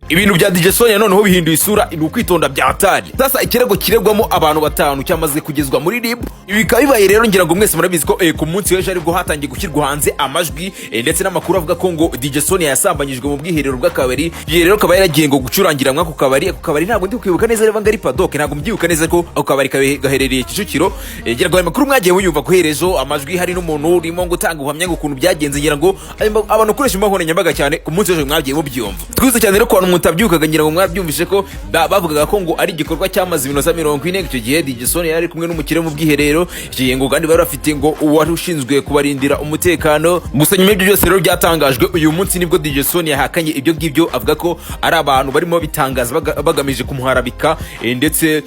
ibintu bya DJ Sonia noneho bihinduye isura ni ukwitonda bya hatari. Sasa ikirego kiregwamo abantu batanu cyamaze kugezwa muri RIB. Ibi bikaba bibaye rero ngira ngo mwese murabizi ko ku munsi w'ejo aribwo hatangiye gushyirwa hanze amajwi ndetse n'amakuru avuga ko ngo DJ Sonia yasambanyijwe mu bwiherero bw'akabari. Igihe rero kaba yaragiye ngo gucurangira mwako kabari. Ako kabari ntabwo ndi kwibuka neza rero ngari Paddock, ntabwo mbyibuka neza ko ako kabari gaherereye Kicukiro. Ngira ngo amakuru mwagiye muyumva ko herezo amajwi hari n'umuntu urimo gutanga ubuhamya ngo ukuntu byagenze. Ngira ngo abantu ukoresha imbaho nyambaga cyane ku munsi w'ejo mwagiye mubyumva. Twize cyane rero ko abantu mutabyukaga, ngira ngo mwabyumvise ko bavugaga ko ngo ari igikorwa cyamaze iminota 40 icyo gihe DJ Sonia yari kumwe n'umukire mu bwiherero. Igihe ngo kandi bari bafite ngo uwari ushinzwe kubarindira umutekano. Gusa nyuma y'ibyo byose rero byatangajwe uyu munsi nibwo DJ Sonia yahakanye ibyo ngibyo, avuga ko ari abantu barimo bitangaza bagamije kumuharabika ndetse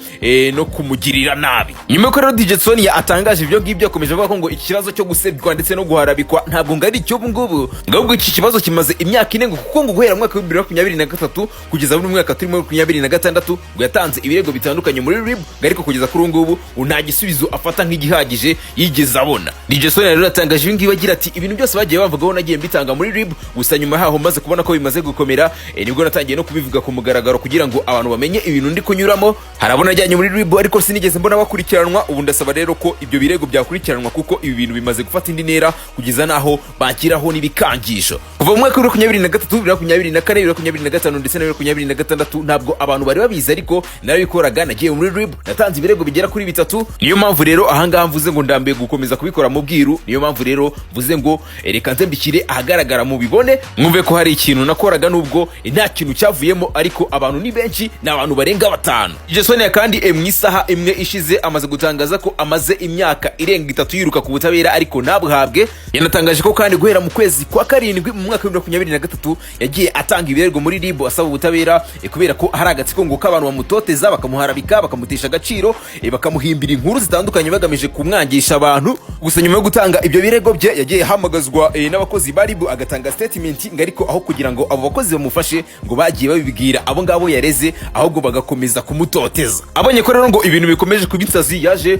no kumugirira nabi. Nyuma ko rero DJ Sonia atangaje ibyo ngibyo akomeje avuga ko ngo ikibazo cyo gusebwa ndetse no guharabikwa ntabwo ngari cyo ngubu, ngubwo iki kibazo kimaze imyaka 4 kuko ngo guhera mu mwaka wa 2023 kugeza mu mwaka turimo 2026 ngo yatanze ibirego bitandukanye muri RIB, ariko kugeza kuri ngubu nta gisubizo afata nk'igihagije yigeze abona. DJ Sonia rero atangaje ibi ngibi agira ati ibintu byose bagiye bavugaho nagiye mbitanga muri RIB, gusa nyuma yaho maze kubona ko bimaze gukomera nibwo natangiye no kubivuga ku mugaragaro kugira ngo abantu bamenye ibintu ndi kunyuramo. Harabona ajyanye muri RIB ariko sinigeze mbona bakurikiranwa. Ubu ndasaba rero ko ibyo birego byakurikiranwa kuko ibi bintu bimaze gufata indi ntera kugeza naho bakiraho nibikangisho. Kuva mu mwaka wa 2023, 2024, 2025 ndetse na 2026 ntabwo abantu bari babizi, ariko narabikoraga. Nagiye muri RIB natanze ibirego bigera kuri 3. Niyo mpamvu rero ahangaha mvuze ngo ndambiye gukomeza kubikora mu bwiru. Niyo mpamvu rero mvuze ngo reka nze mbikire ahagaragara mu bibone, mwumve ko hari ikintu nakoraga nubwo nta kintu cyavuyemo, ariko abantu ni benshi, n'abantu barenga 5. DJ Sonia kandi mu isaha imwe ishize amaze gutangaza ko amaze imyaka irenga 3 yiruka ku butabera ariko ntabwe. Yanatangaje ko kandi guhera mu kwezi kwa 7 mu mwaka wa 2023 yagiye atanga ibirego muri RIB asaba ubutabera kubera ko hari agatsiko ngo k'abantu bamutoteza bakamuharabika bakamutesha agaciro bakamuhimbira inkuru zitandukanye bagamije kumwangisha abantu. Gusa nyuma yo gutanga ibyo birego bye yagiye hamagazwa n'abakozi ba RIB agatanga statement ariko aho kugira ngo abo bakozi bamufashe ngo bagiye babibwira abo ngabo yareze, ahubwo bagakomeza kumutoteza. Abonye ko rero ngo ibintu bikomeje kubitsazi yaje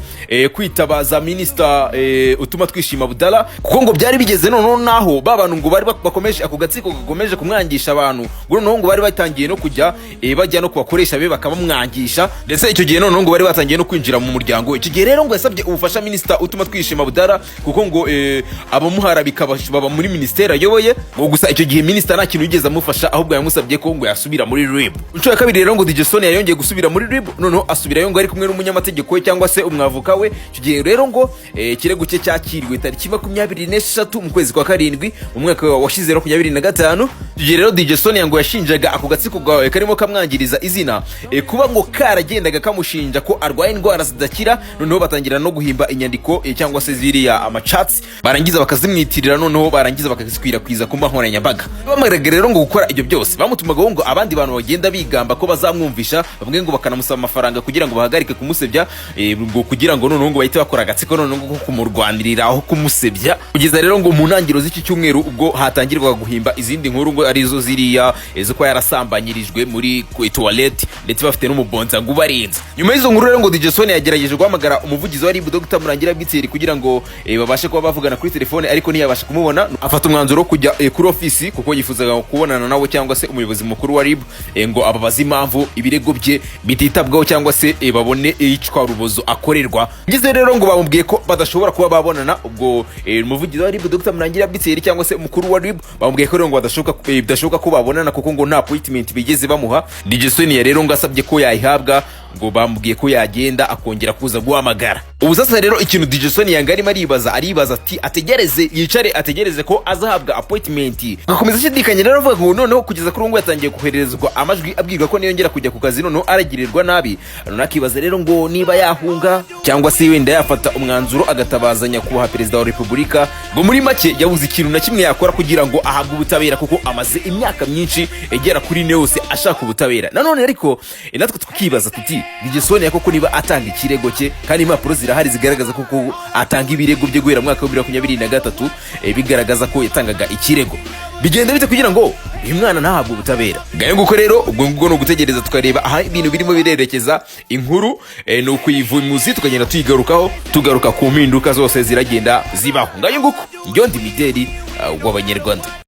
kwitabaza Minister Utuma Twishima Abdallah, kuko ngo byari bigeze noneho naho babantu ngo bari bakomeje ako gatsiko gakomeje kumwangisha abantu, ngo noneho ngo bari batangiye no kujya bajya no kubakoresha be bakamamwangisha, ndetse icyo gihe noneho ngo bari batangiye no kwinjira mu muryango. Icyo gihe rero ngo yasabye ubufasha Minister Utuma Twishima Abdallah kuko ngo abamuharabika baba muri ministeri ayoboye. Ngo gusa icyo gihe Minister nta kintu yigeze amufasha, ahubwo yamusabye ko ngo yasubira muri RIB. Inshuro ya kabiri rero ngo DJ Sonia yongeye gusubira muri RIB, noneho asubirayo ngo ari kumwe n'umunyamategeko we cyangwa se umwavuka we. Icyo gihe rero ngo kirego cye cyakiriwe tariki 26 mu kwezi kwa 7 mu mwaka washize 2025. Icyo gihe rero DJ Sonia ngo yashinjaga ako gatsiko karimo kamwangiriza izina kuba ngo karagendaga kamushinja ko arwaye indwara zidakira, noneho batangira no guhimba inyandiko cyangwa se ziriya amachats, barangiza bakazimwitirira, noneho barangiza bakazikwirakwiza ku mahoranyambaga. Bamaraga rero ngo gukora ibyo byose bamutumaga ngo abandi bantu bagenda bigamba ko bazamwumvisha, bamwe ngo bakanamusaba amafaranga kugira ngo bahagarike kumusebya, ngo kugira ngo noneho ngo bahite bakora agatsiko noneho ngo kumurwanirira aho kumusebya. Kugeza rero ngo mu ntangiriro z'iki cyumweru ubwo hatangirwaga guhimba izindi nkuru ngo arizo ziriya zo ko yarasambanyirijwe muri toilette ndetse bafite n'umubonza ngo ubarinze. Nyuma y'izo nkuru rero ngo DJ Sonia yagerageje guhamagara umuvugizi wa RIB Dr Murangira Bitseri kugira ngo babashe kuba bavugana kuri telefone, ariko ntiyabasha kumubona. Afata umwanzuro kujya kuri ofisi kuko yifuzaga kubonana nawe cyangwa se umuyobozi mukuru wa RIB ngo ababaze impamvu ibirego bye bititabwaho cyangwa se babone icwa rubozo akorerwa. Ngize rero ngo bamubwiye ko badashobora kuba babonana. Ubwo umuvugizi wa RIB Dr Murangira Bitseri cyangwa se umukuru wa RIB bamubwiye ko rero ngo bidashoboka ko babonana kuko ngo nta appointment bigeze bamuha. DJ Sonia rero ngo asabye ko yayihabwa, ngo bamubwiye ko yagenda akongera kuza guhamagara. Ubu sasa rero ikintu DJ Sonia ngo arimo aribaza ati ategereze, yicare ategereze ko azahabwa appointment. Gakomeza ashidikanya rero avuga ngo noneho kugeza kuri ngo yatangiye kohererezwa amajwi abwirwa ko niyongera kujya ku kazi noneho aragirirwa nabi. Nakibaza rero ngo niba yahunga cyangwa se wenda yafata umwanzuro agatabazanya kuba perezida wa Repubulika. Ngo muri make yabuze ikintu na kimwe yakora kugira ngo ahabwe ubutabera kuko amaze imyaka myinshi egera kuri ne yose ashaka ubutabera. Nanone ariko natwe tukibaza tuti DJ Sonia koko niba atanga ikirego cye kandi impapuro zirahari zigaragaza koko atanga ibirego bye guhera mu mwaka wa 2023 bigaragaza ko yatangaga ikirego, bigenda bite kugira ngo uyu mwana ntahabwe ubutabera? Ngayo nguko rero ubwo no gutegereza tukareba aha ibintu birimo birerekeza. Inkuru ni ukuyivuza tukagenda tugaruka ku mpinduka zose ziragenda zibaho. Ngayo nguko njyo ndi Mideli w'Abanyarwanda.